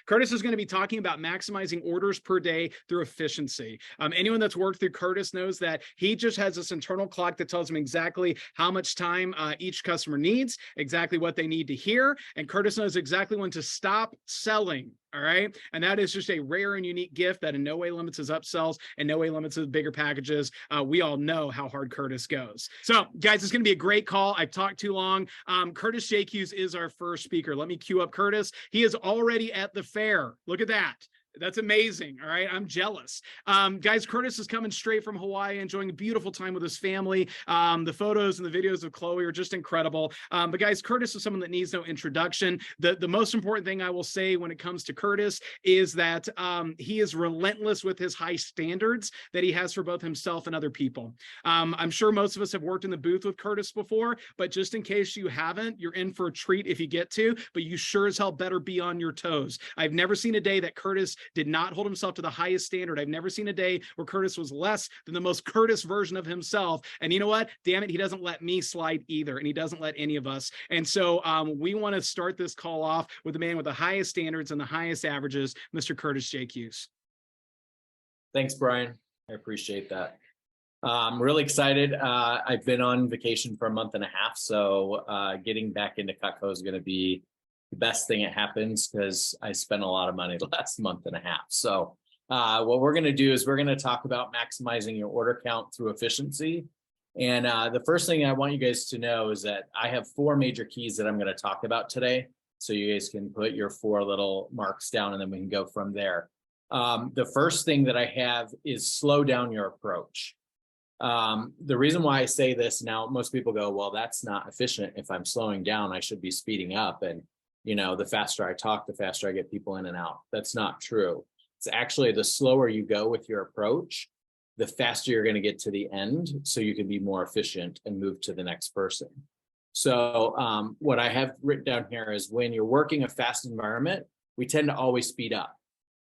Curtis is going to be talking about maximizing orders per day through efficiency. Anyone that's worked through Curtis knows that he just has this internal clock that tells him exactly how much time each customer needs, exactly what they need to hear, and Curtis knows exactly when to stop selling. All right. And that is just a rare and unique gift that in no way limits his upsells and no way limits his bigger packages. We all know how hard Curtis goes. So, guys, it's going to be a great call. I've talked too long. Curtis Jaques is our first speaker. Let me cue up Curtis. He is already at the fair. Look at that. That's amazing. All right. I'm jealous. Guys, Curtis is coming straight from Hawaii, enjoying a beautiful time with his family. The photos and the videos of Chloe are just incredible. But guys, Curtis is someone that needs no introduction. The most important thing I will say when it comes to Curtis is that he is relentless with his high standards that he has for both himself and other people. I'm sure most of us have worked in the booth with Curtis before, but just in case you haven't, you're in for a treat if you get to, but you sure as hell better be on your toes. I've never seen a day that Curtis did not hold himself to the highest standard. I've never seen a day where Curtis was less than the most Curtis version of himself. And you know what? Damn it, he doesn't let me slide either, and he doesn't let any of us. And so we want to start this call off with the man with the highest standards and the highest averages, Mr. Curtis Jaques. Thanks, Brian. I appreciate that. I'm really excited. I've been on vacation for a month and a half, so getting back into Cutco is going to be the best thing that happens because I spent a lot of money the last month and a half. So what we're going to do is we're going to talk about maximizing your order count through efficiency. And the first thing I want you guys to know is that I have 4 major keys that I'm going to talk about today. So you guys can put your 4 little marks down and then we can go from there. The first thing that I have is slow down your approach. The reason why I say this now, most people go, well, that's not efficient. If I'm slowing down, I should be speeding up. And you know, the faster I talk, the faster I get people in and out. That's not true. It's actually the slower you go with your approach, the faster you're going to get to the end so you can be more efficient and move to the next person. So what I have written down here is when you're working a fast environment, we tend to always speed up,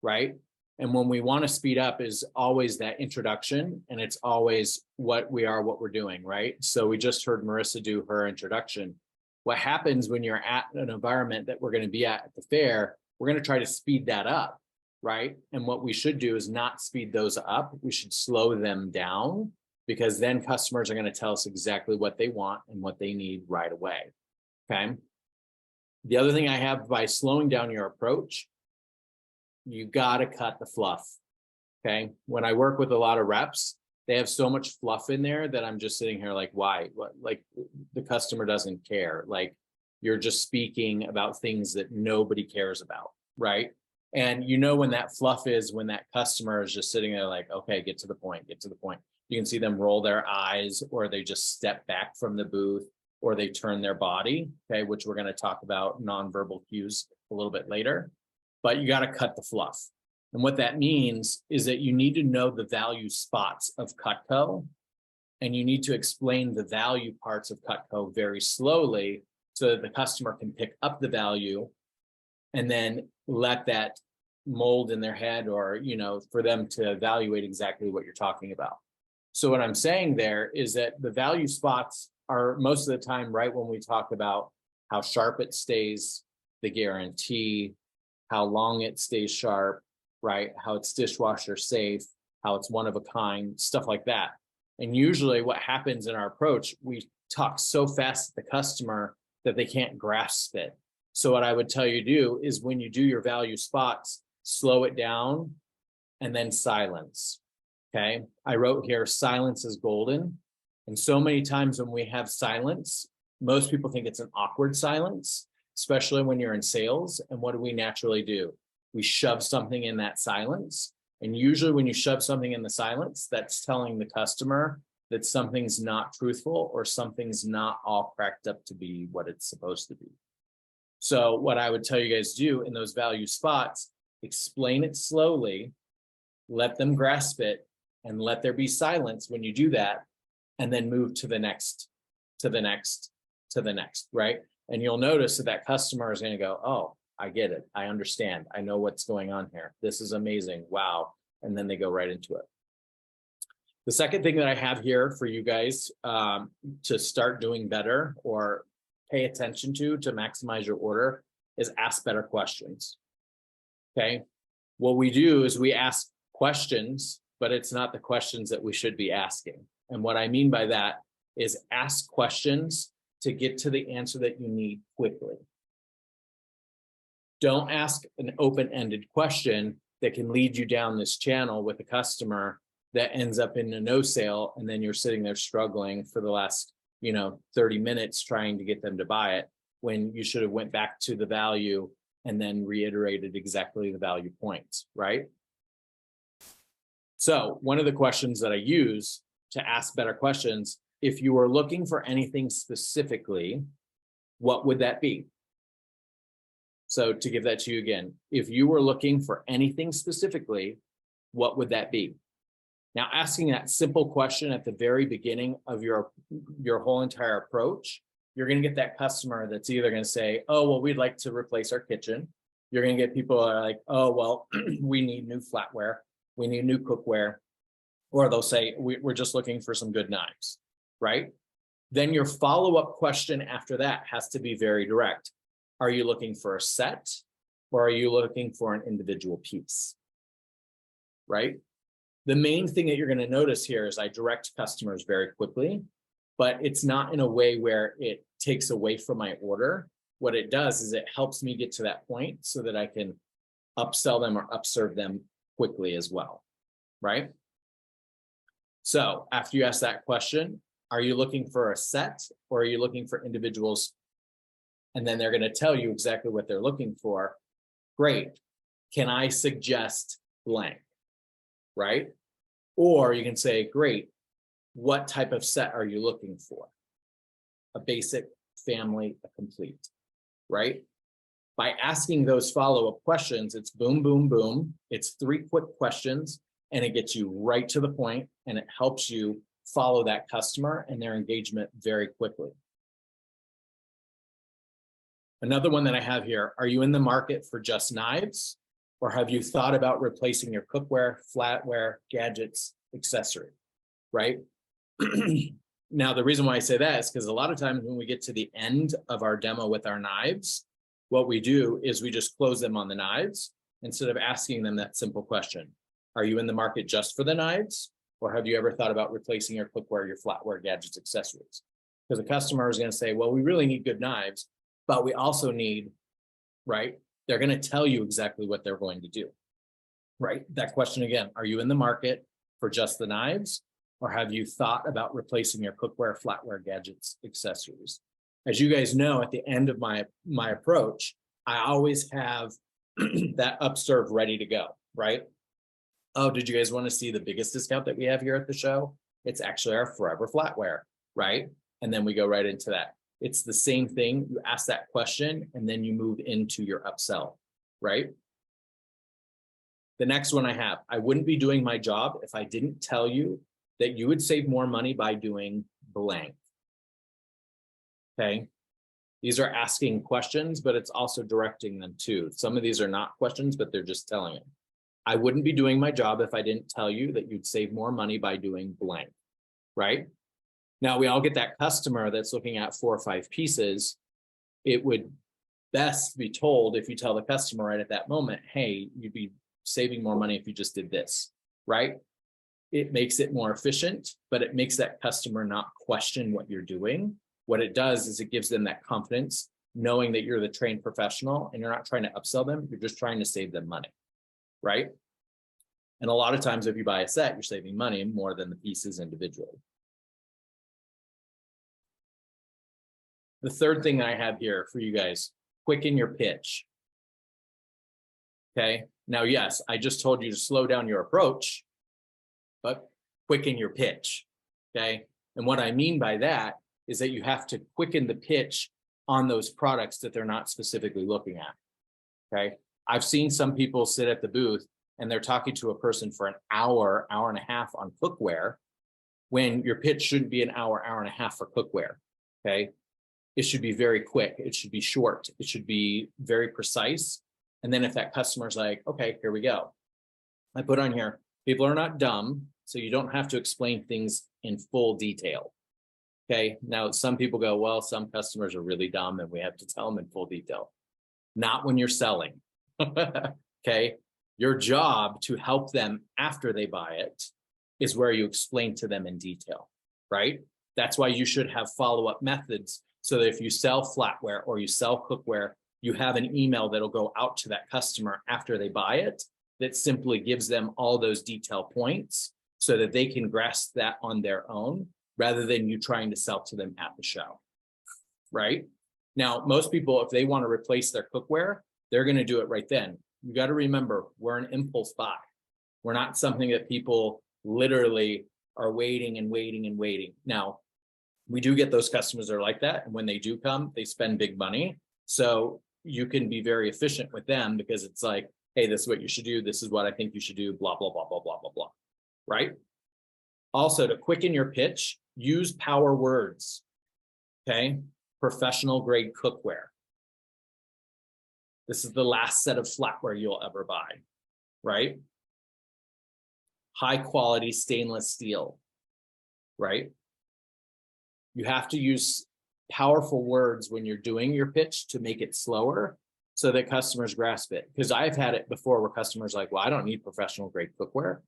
right? And when we want to speed up is always that introduction, and it's always what we are, what we're doing, right? So we just heard Marissa do her introduction. What happens when you're at an environment that we're going to be at the fair, we're going to try to speed that up, right? And what we should do is not speed those up. We should slow them down because then customers are going to tell us exactly what they want and what they need right away, okay? The other thing I have by slowing down your approach, you got to cut the fluff, okay? When I work with a lot of reps, they have so much fluff in there that I'm just sitting here like, why? Like the customer doesn't care. Like you're just speaking about things that nobody cares about, right? And you know when that fluff is when that customer is just sitting there like, okay, get to the point, get to the point. You can see them roll their eyes or they just step back from the booth or they turn their body, okay, which we're going to talk about nonverbal cues a little bit later. But you got to cut the fluff. And what that means is that you need to know the value spots of Cutco, and you need to explain the value parts of Cutco very slowly so that the customer can pick up the value and then let that mold in their head or, you know, for them to evaluate exactly what you're talking about. So what I'm saying there is that the value spots are most of the time right when we talk about how sharp it stays, the guarantee, how long it stays sharp, right? How it's dishwasher safe, how it's one of a kind, stuff like that. And usually what happens in our approach, we talk so fast to the customer that they can't grasp it. So what I would tell you to do is when you do your value spots, slow it down and then silence, okay? I wrote here, silence is golden. And so many times when we have silence, most people think it's an awkward silence, especially when you're in sales. And what do we naturally do? We shove something in that silence. And usually when you shove something in the silence, that's telling the customer that something's not truthful or something's not all cracked up to be what it's supposed to be. So what I would tell you guys to do in those value spots, explain it slowly, let them grasp it, and let there be silence when you do that, and then move to the next, to the next, to the next, right? And you'll notice that that customer is going to go, oh, I get it. I understand. I know what's going on here. This is amazing. Wow. And then they go right into it. The second thing that I have here for you guys to start doing better or pay attention to maximize your order is ask better questions. Okay. What we do is we ask questions, but it's not the questions that we should be asking. And what I mean by that is ask questions to get to the answer that you need quickly. Don't ask an open-ended question that can lead you down this channel with a customer that ends up in a no sale, and then you're sitting there struggling for the last 30 minutes trying to get them to buy it, when you should have went back to the value and then reiterated exactly the value points, right? So one of the questions that I use to ask better questions, if you were looking for anything specifically, what would that be? So to give that to you again, if you were looking for anything specifically, what would that be? Now, asking that simple question at the very beginning of your whole entire approach, you're going to get that customer that's either going to say, oh, well, we'd like to replace our kitchen. You're going to get people that are like, oh, well, we need new flatware. We need new cookware. Or they'll say, we're just looking for some good knives, right? Then your follow-up question after that has to be very direct. Are you looking for a set, or are you looking for an individual piece, right? The main thing that you're going to notice here is I direct customers very quickly, but it's not in a way where it takes away from my order. What it does is it helps me get to that point so that I can upsell them or upserve them quickly as well, right? So after you ask that question, are you looking for a set, or are you looking for individuals? And then they're going to tell you exactly what they're looking for. Great. Can I suggest blank? Right? Or you can say, great, what type of set are you looking for? A basic, family, a complete, right? By asking those follow-up questions, it's boom, boom, boom. It's 3 quick questions, and it gets you right to the point, and it helps you follow that customer and their engagement very quickly. Another one that I have here, are you in the market for just knives, or have you thought about replacing your cookware, flatware, gadgets, accessory, right? Now, the reason why I say that is because a lot of times when we get to the end of our demo with our knives, what we do is we just close them on the knives instead of asking them that simple question. Are you in the market just for the knives, or have you ever thought about replacing your cookware, your flatware, gadgets, accessories? Because the customer is going to say, well, we really need good knives, but we also need, right? They're going to tell you exactly what they're going to do, right? That question again, are you in the market for just the knives, or have you thought about replacing your cookware, flatware, gadgets, accessories? As you guys know, at the end of my approach, I always have that upserve ready to go, right? Oh, did you guys want to see the biggest discount that we have here at the show? It's actually our forever flatware, right? And then we go right into that. It's the same thing. You ask that question and then you move into your upsell, right? The next one I have, I wouldn't be doing my job if I didn't tell you that you would save more money by doing blank. Okay. These are asking questions, but it's also directing them too. Some of these are not questions, but they're just telling it. I wouldn't be doing my job if I didn't tell you that you'd save more money by doing blank, right? Now, we all get that customer that's looking at 4 or 5 pieces. It would best be told if you tell the customer right at that moment, hey, you'd be saving more money if you just did this, right? It makes it more efficient, but it makes that customer not question what you're doing. What it does is it gives them that confidence, knowing that you're the trained professional and you're not trying to upsell them, you're just trying to save them money, right? And a lot of times if you buy a set, you're saving money more than the pieces individually. The third thing I have here for you guys, quicken your pitch. Okay, now, yes, I just told you to slow down your approach, but quicken your pitch, okay? And what I mean by that is that you have to quicken the pitch on those products that they're not specifically looking at, okay? I've seen some people sit at the booth and they're talking to a person for an hour, hour and a half on cookware, when your pitch shouldn't be an hour, hour and a half for cookware, okay? It should be very quick. It should be short. It should be very precise. And then if that customer's like, okay, here we go. I put on here, people are not dumb, so you don't have to explain things in full detail. Okay, now some people go, well, some customers are really dumb and we have to tell them in full detail. Not when you're selling. Okay. Your job to help them after they buy it is where you explain to them in detail, right? That's why you should have follow-up methods. So that if you sell flatware or you sell cookware, you have an email that'll go out to that customer after they buy it that simply gives them all those detail points so that they can grasp that on their own rather than you trying to sell to them at the show, right? Now, most people, if they want to replace their cookware, they're going to do it right then. You got to remember, we're an impulse buy. We're not something that people literally are waiting and waiting and waiting. Now, we do get those customers that are like that. And when they do come, they spend big money. So you can be very efficient with them because it's like, hey, this is what you should do. This is what I think you should do, blah, blah, blah, blah, blah, blah, blah, right? Also, to quicken your pitch, use power words, okay? Professional grade cookware. This is the last set of flatware you'll ever buy, right? High quality stainless steel, right? You have to use powerful words when you're doing your pitch to make it slower so that customers grasp it. Because I've had it before where customers are like, well, I don't need professional grade cookware.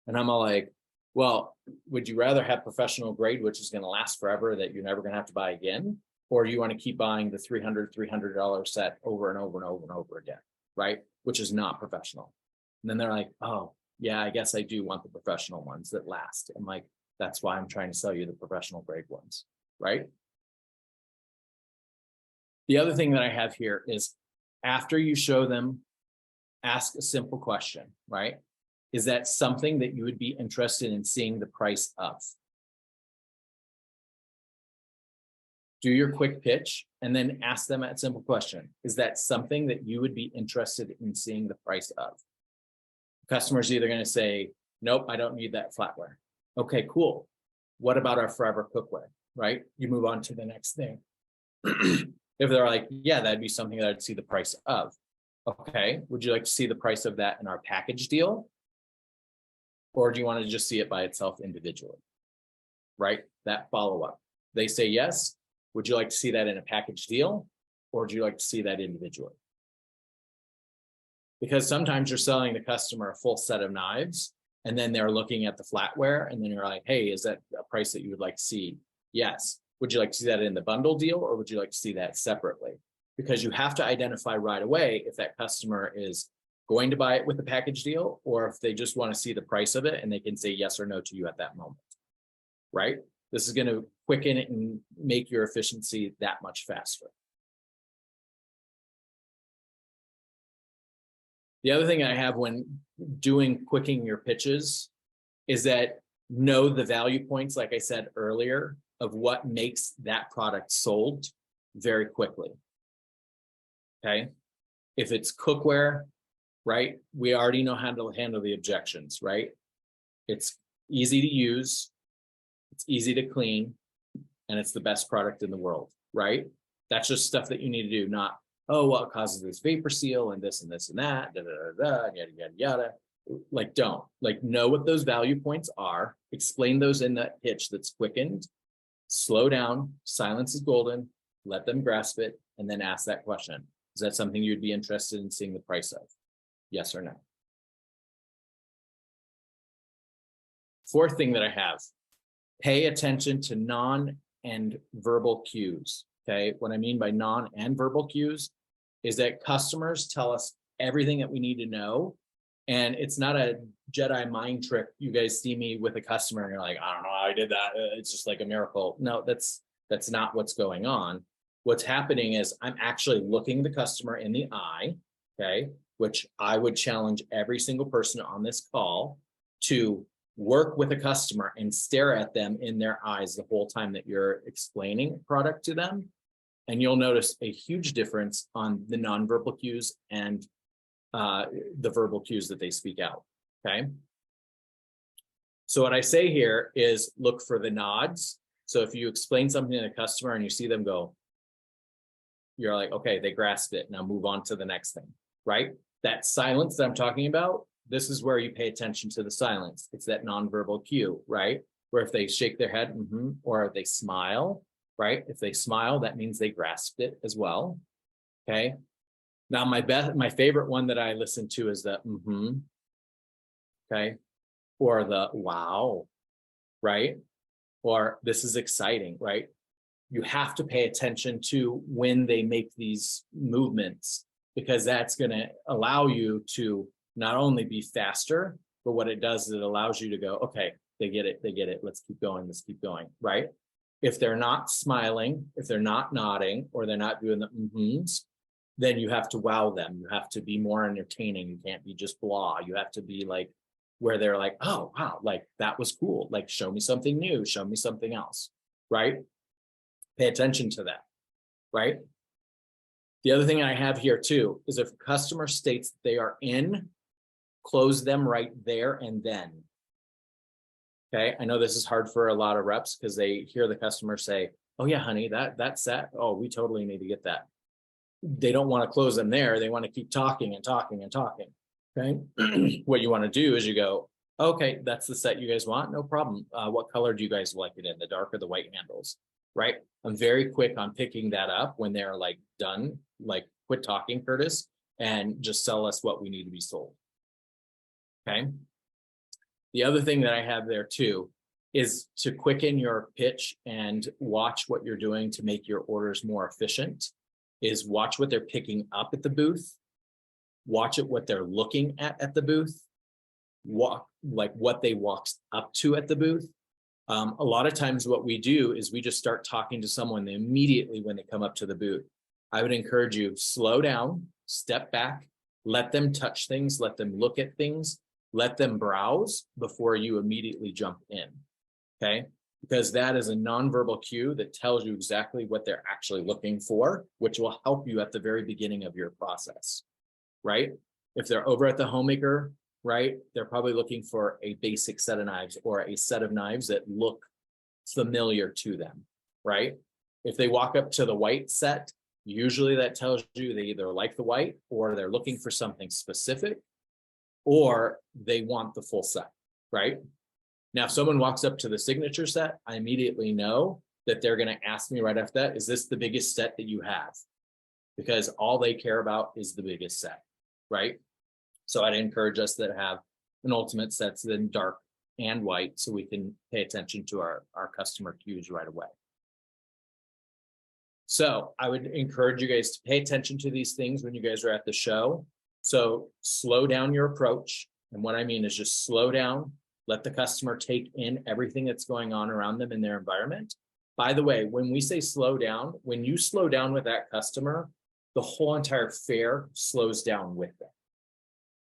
And I'm all like, well, would you rather have professional grade, which is going to last forever, that you're never going to have to buy again? Or do you want to keep buying the $300 set over and over and over and over again, right? Which is not professional. And then they're like, oh, yeah, I guess I do want the professional ones that last. I'm like, that's why I'm trying to sell you the professional grade ones, right? The other thing that I have here is after you show them, ask a simple question, right? Is that something that you would be interested in seeing the price of? Do your quick pitch and then ask them that simple question. Is that something that you would be interested in seeing the price of? Customer's either going to say, nope, I don't need that flatware. Okay, cool. What about our forever cookware, right? You move on to the next thing. If they're like, yeah, that'd be something that I'd see the price of. Okay, would you like to see the price of that in our package deal? Or do you want to just see it by itself individually, right? That follow-up. They say yes. Would you like to see that in a package deal? Or do you like to see that individually? Because sometimes you're selling the customer a full set of knives and then they're looking at the flatware and then you're like, hey, is that a price that you would like to see? Yes. Would you like to see that in the bundle deal or would you like to see that separately? Because you have to identify right away if that customer is going to buy it with a package deal or if they just want to see the price of it and they can say yes or no to you at that moment, right? This is going to quicken it and make your efficiency that much faster. The other thing I have when doing quickening your pitches is that know the value points, like I said earlier, of what makes that product sold very quickly. Okay. If it's cookware, right? We already know how to handle the objections, right? It's easy to use, it's easy to clean, and it's the best product in the world, right? That's just stuff that you need to do, not, oh, well, it causes this vapor seal and this and this and that, da, da, da, da, yada, yada, yada. Like, don't. Like, know what those value points are, explain those in that pitch that's quickened, slow down, silence is golden, let them grasp it, and then ask that question. Is that something you'd be interested in seeing the price of? Yes or no? Fourth thing that I have, pay attention to non and verbal cues. Okay, what I mean by non and verbal cues is that customers tell us everything that we need to know. And it's not a Jedi mind trick. You guys see me with a customer and you're like, I don't know how I did that. It's just like a miracle. No, that's not what's going on. What's happening is I'm actually looking the customer in the eye, okay, which I would challenge every single person on this call to work with a customer and stare at them in their eyes the whole time that you're explaining product to them. And you'll notice a huge difference on the nonverbal cues and the verbal cues that they speak out, okay? So what I say here is look for the nods. So if you explain something to the customer and you see them go, you're like, okay, they grasped it. Now move on to the next thing, right? That silence that I'm talking about, this is where you pay attention to the silence. It's that nonverbal cue, right? Where if they shake their head, or if they smile, right? If they smile, that means they grasped it as well, okay? Now, my favorite one that I listen to is the okay, or the wow, right? Or this is exciting, right? You have to pay attention to when they make these movements, because that's going to allow you to not only be faster, but what it does is it allows you to go, okay, they get it, let's keep going, right? If they're not smiling, if they're not nodding, or they're not doing the then you have to wow them. You have to be more entertaining. You can't be just blah. You have to be like, where they're like, oh wow, like that was cool, like show me something new, show me something else, right? Pay attention to that, right? The other thing I have here too is if a customer states they are in, close them right there and then. Okay, I know this is hard for a lot of reps because they hear the customer say, oh yeah, honey, that set, oh, we totally need to get that. They don't want to close them there. They want to keep talking and talking and talking. Okay. What you want to do is you go, okay, that's the set you guys want. No problem. What color do you guys like it in? The dark or the white handles? Right. I'm very quick on picking that up when they're like done, like quit talking, Curtis, and just sell us what we need to be sold. Okay. The other thing that I have there too is to quicken your pitch and watch what you're doing to make your orders more efficient. Is watch what they're picking up at the booth, watch it what they're looking at the booth, like what they walked up to at the booth. A lot of times what we do is we just start talking to someone immediately when they come up to the booth. I would encourage you, slow down, step back, let them touch things, let them look at things, let them browse before you immediately jump in, okay? Because that is a nonverbal cue that tells you exactly what they're actually looking for, which will help you at the very beginning of your process, right? If they're over at the homemaker, right, they're probably looking for a basic set of knives or a set of knives that look familiar to them, right? If they walk up to the white set, usually that tells you they either like the white or they're looking for something specific or they want the full set, right? Now, if someone walks up to the signature set, I immediately know that they're going to ask me right after that, is this the biggest set that you have? Because all they care about is the biggest set, right? So I'd encourage us that have an ultimate sets in dark and white so we can pay attention to our customer cues right away. So I would encourage you guys to pay attention to these things when you guys are at the show. So slow down your approach. And what I mean is just slow down. Let the customer take in everything that's going on around them in their environment. By the way, when we say slow down, when you slow down with that customer, the whole entire fair slows down with them.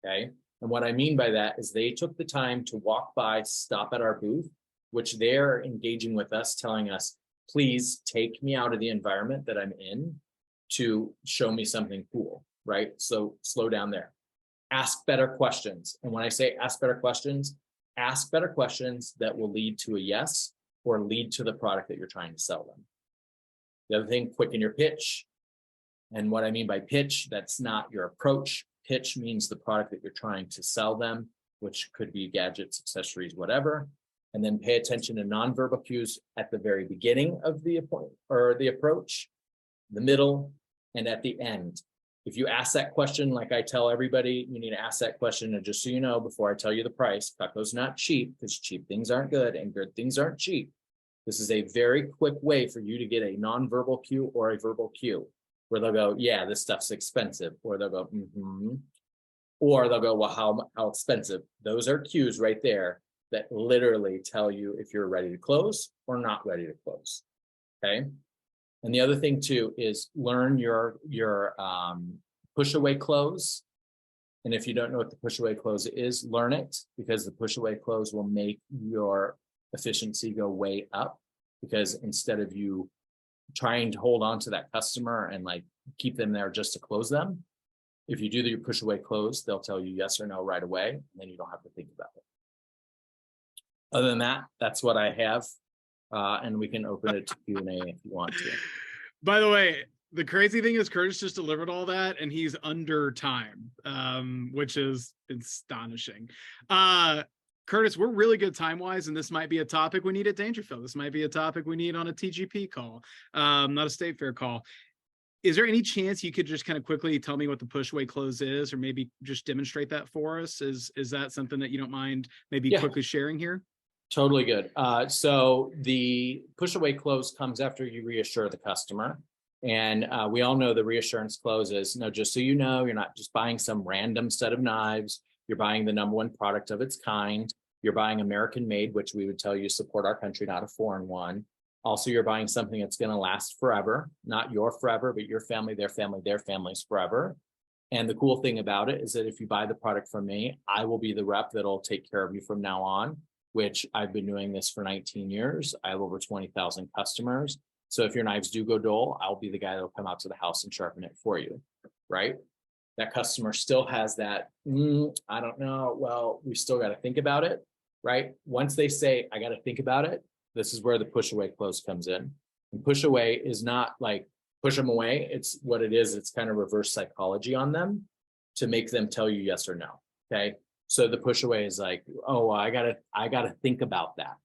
Okay. And what I mean by that is they took the time to walk by, stop at our booth, which they're engaging with us, telling us, please take me out of the environment that I'm in to show me something cool, right? So slow down there. Ask better questions. And when I say ask better questions that will lead to a yes or lead to the product that you're trying to sell them. The other thing, quicken your pitch. And what I mean by pitch, that's not your approach. Pitch means the product that you're trying to sell them, which could be gadgets, accessories, whatever. And then pay attention to nonverbal cues at the very beginning of the appointment or the approach, the middle, and at the end. If you ask that question, like I tell everybody, you need to ask that question. And just so you know, before I tell you the price, Cutco's not cheap because cheap things aren't good and good things aren't cheap. This is a very quick way for you to get a nonverbal cue or a verbal cue where they'll go, yeah, this stuff's expensive. Or they'll go, Or they'll go, well, how expensive? Those are cues right there that literally tell you if you're ready to close or not ready to close, okay? And the other thing too is learn your push away close. And if you don't know what the push away close is, learn it, because the push away close will make your efficiency go way up, because instead of you trying to hold on to that customer and like keep them there just to close them, if you do the push away close, they'll tell you yes or no right away, and then you don't have to think about it. Other than that, that's what I have. And we can open it to Q&A if you want to. By the way, the crazy thing is Curtis just delivered all that and he's under time, which is astonishing. Curtis, we're really good time-wise, and this might be a topic we need at Dangerfield. This might be a topic we need on a TGP call, not a State Fair call. Is there any chance you could just kind of quickly tell me what the push away close is, or maybe just demonstrate that for us? Is that something that you don't mind maybe Yeah, quickly sharing here? totally good. So the push away close comes after you reassure the customer. And we all know the reassurance close is, no, just so you know, you're not just buying some random set of knives. You're buying the number one product of its kind. You're buying American made, which we would tell you support our country, not a foreign one. Also, you're buying something that's going to last forever, not your forever, but your family, their family's forever. And the cool thing about it is that if you buy the product from me, I will be the rep that'll take care of you from now on, which I've been doing this for 19 years. I have over 20,000 customers. So if your knives do go dull, I'll be the guy that'll come out to the house and sharpen it for you, right? That customer still has that, I don't know, well, we still got to think about it, right? Once they say, I got to think about it, this is where the push away close comes in. And push away is not like push them away. It's what it is. It's kind of reverse psychology on them to make them tell you yes or no. Okay. So the push away is like, oh, I gotta think about that.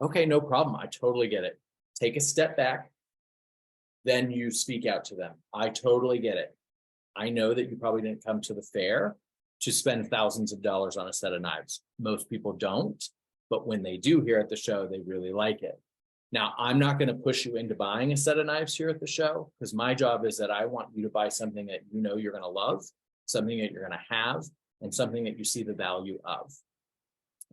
Okay, no problem. I totally get it. Take a step back. Then you speak out to them. I totally get it. I know that you probably didn't come to the fair to spend thousands of dollars on a set of knives. Most people don't, but when they do here at the show, they really like it. Now, I'm not going to push you into buying a set of knives here at the show, because my job is that I want you to buy something that you know you're going to love, something that you're going to have, and something that you see the value of.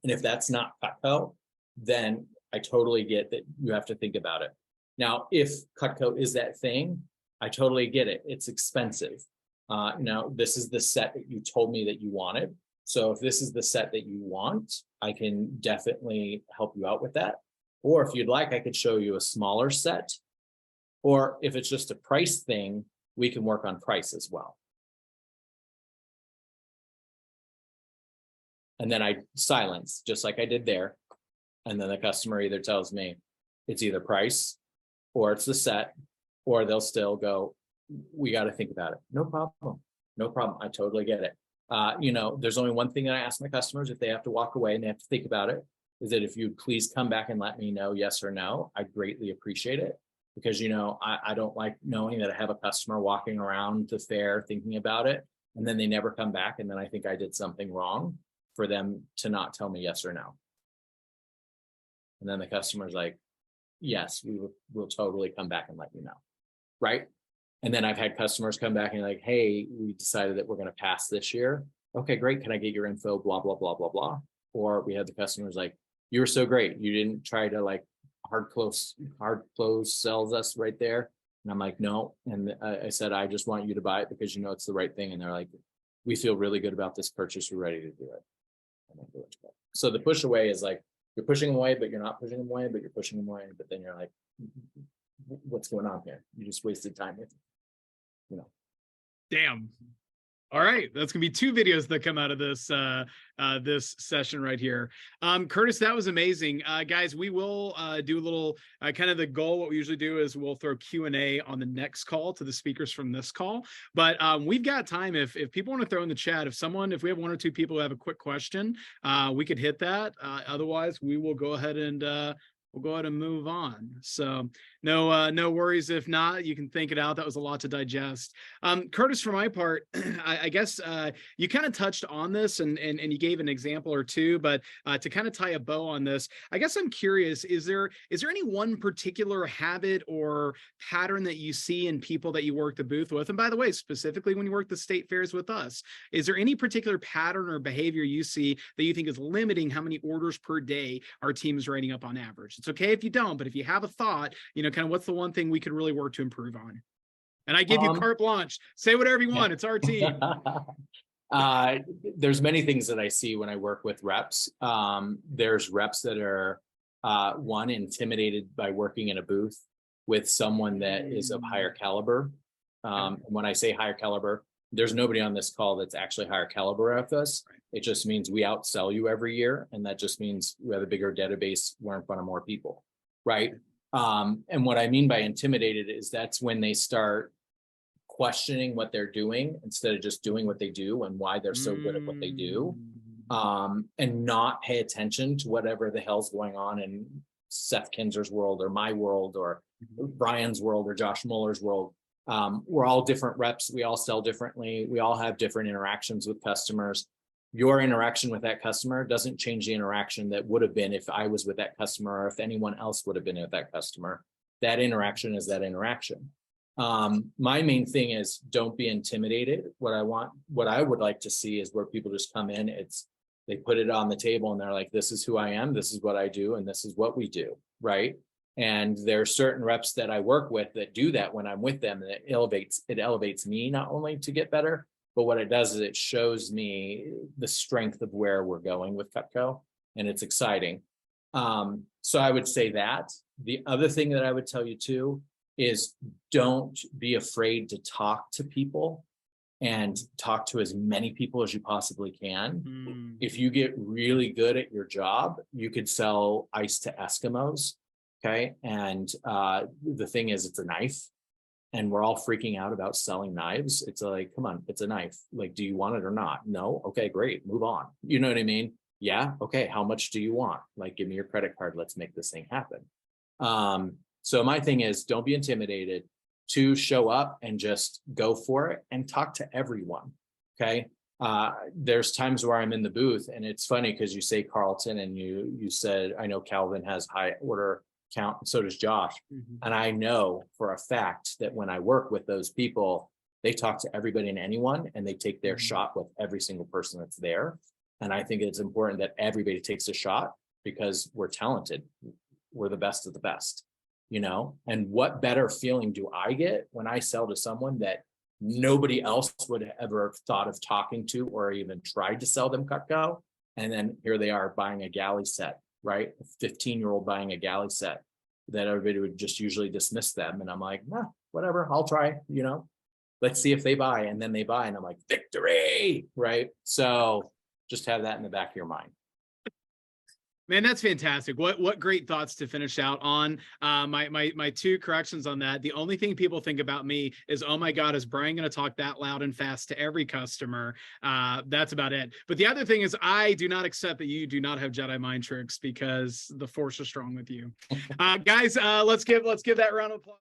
And if that's not Cutco, then I totally get that you have to think about it. Now, if Cutco is that thing, I totally get it. It's expensive. Now, this is the set that you told me that you wanted. So if this is the set that you want, I can definitely help you out with that. Or if you'd like, I could show you a smaller set. Or if it's just a price thing, we can work on price as well. And then I silence, just like I did there. And then the customer either tells me it's either price or it's the set, or they'll still go, we got to think about it. No problem. No problem. I totally get it. There's only one thing that I ask my customers if they have to walk away and they have to think about it, is that if you please come back and let me know yes or no, I greatly appreciate it. Because, I don't like knowing that I have a customer walking around the fair thinking about it, and then they never come back. And then I think I did something wrong for them to not tell me yes or no. And then the customer's like, yes, we'll totally come back and let you know. Right. And then I've had customers come back and like, hey, we decided that we're going to pass this year. Okay, great. Can I get your info? Blah, blah, blah, blah, blah. Or we had the customers like, you were so great. You didn't try to like hard close sells us right there. And I'm like, no. And I said, I just want you to buy it because you know it's the right thing. And they're like, we feel really good about this purchase. We're ready to do it. So the push away is like, you're pushing them away, but you're not pushing them away, but you're pushing them away. But then you're like, what's going on here? You just wasted time with it. Damn. All right, that's gonna be 2 videos that come out of this this session right here. Curtis, that was amazing. Guys, we will do a little kind of the goal. What we usually do is we'll throw Q&A on the next call to the speakers from this call. But we've got time if people want to throw in the chat. If we have 1 or 2 people who have a quick question, we could hit that. Otherwise, we will go ahead and move on. So no worries. If not, you can think it out. That was a lot to digest. Curtis, for my part, I guess you kind of touched on this and you gave an example or 2, but to kind of tie a bow on this, I guess I'm curious, is there any one particular habit or pattern that you see in people that you work the booth with? And by the way, specifically when you work the state fairs with us, is there any particular pattern or behavior you see that you think is limiting how many orders per day our team is writing up on average? It's okay if you don't, but if you have a thought, kind of what's the one thing we could really work to improve on? And I give you carte blanche. Say whatever you want. It's our team. There's many things that I see when I work with reps. There's reps that are intimidated by working in a booth with someone that is of higher caliber. When I say higher caliber, there's nobody on this call that's actually higher caliber of us. It just means we outsell you every year. And that just means we have a bigger database. We're in front of more people. Right. And what I mean by intimidated is that's when they start questioning what they're doing instead of just doing what they do and why they're so good at what they do, and not pay attention to whatever the hell's going on in Seth Kinzer's world or my world or Brian's world or Josh Muller's world. We're all different reps. We all sell differently. We all have different interactions with customers. Your interaction with that customer doesn't change the interaction that would have been if I was with that customer, or if anyone else would have been with that customer. That interaction is that interaction. My main thing is don't be intimidated. What I would like to see is where people just come in, they put it on the table and they're like, this is who I am, this is what I do, and this is what we do, right? And there are certain reps that I work with that do that when I'm with them, and it elevates me not only to get better, but what it does is it shows me the strength of where we're going with Cutco, and it's exciting. So I would say that. The other thing that I would tell you too is don't be afraid to talk to people, and talk to as many people as you possibly can. If you get really good at your job, you could sell ice to Eskimos. Okay. And the thing is, it's a knife, and we're all freaking out about selling knives. It's like, come on, it's a knife. Like, do you want it or not? No. Okay, great. Move on. You know what I mean? Yeah. Okay. How much do you want? Like, give me your credit card. Let's make this thing happen. So my thing is, don't be intimidated. To show up and just go for it and talk to everyone. Okay. There's times where I'm in the booth, and it's funny because you say Carlton, and you said, I know Calvin has high order count, and so does Josh. And I know for a fact that when I work with those people, they talk to everybody and anyone, and they take their shot with every single person that's there. And I think it's important that everybody takes a shot, because we're talented. We're the best of the best. You know, and what better feeling do I get when I sell to someone that nobody else would have ever thought of talking to, or even tried to sell them Cutco? And then here they are buying a galley set, right? A 15-year-old buying a galley set that everybody would just usually dismiss them. And I'm like, nah, whatever, I'll try, you know, let's see if they buy. And then they buy, and I'm like, victory, right? So just have that in the back of your mind. Man, that's fantastic. What great thoughts to finish out on. My two corrections on that. The only thing people think about me is, oh my God, is Brian going to talk that loud and fast to every customer? That's about it. But the other thing is, I do not accept that you do not have Jedi mind tricks, because the Force is strong with you. Guys, let's give that round of applause.